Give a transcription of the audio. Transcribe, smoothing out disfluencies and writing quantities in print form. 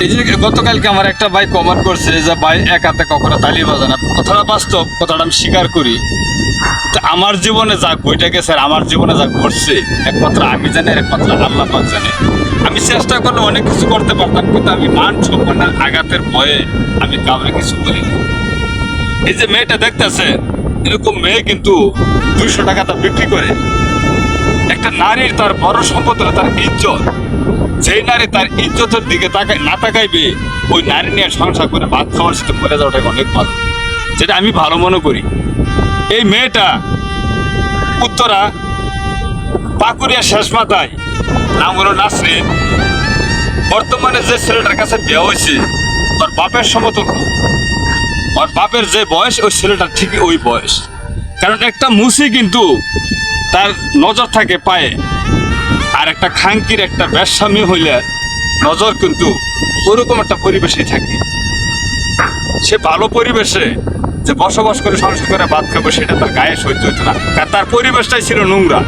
এই যে গতকালকে আমার একটা ভাই কমেন্ট করছে যে ভাই এক হাতে কখনো তালি বাজে না, কথাটা বাস্তব, কথাটা আমি স্বীকার করি। তো আমার জীবনে যা বইটা গেছে আর আমার জীবনে যা ঘটছে একমাত্র আমি জানি আর একমাত্র আল্লাহ পাক জানে। আমি চেষ্টা করলে অনেক কিছু করতে পারতাম, কিন্তু আমি মান সম্মানের আঘাতের ভয়ে আমি কাউকে কিছু করিনি। এই যে মেয়েটা দেখতেছে, এরকম মেয়ে কিন্তু 200 টাকা তা বিক্রি করে। একটা নারীর তার বড় সম্পদ হলো তার ইজ্জত। যেই নারী তার ইজ্জতের দিকে না তাকাইবে, ওই নারী নিয়ে সংসার করে ভাত খাওয়ার সাথে মরে যাওয়াটা অনেক ভালো, যেটা আমি ভালো মনে করি। এই মেয়েটা উত্তরা পাকুড়িয়া শেষ মাথায়, নাম হলো নাসরিন। বর্তমানে যে ছেলেটার কাছে বিয়ে হয়েছে ওর বাপের সমতুল্য। ওর বাপের যে বয়স ওই ছেলেটার ঠিকই ওই বয়স। কারণ একটা মুসি কিন্তু তার নজর থাকে পায়ে, আর একটা খাঙ্কির একটা বেশ্যামি হইলে নজর কিন্তু ওরকম একটা পরিবেশেই থাকে। সে ভালো পরিবেশে যে বসবাস করে সংসার করে ভাত খাবো সেটা তার গায়ে সহ্য হতো না, কারণ তার পরিবেশটাই ছিল নোংরা।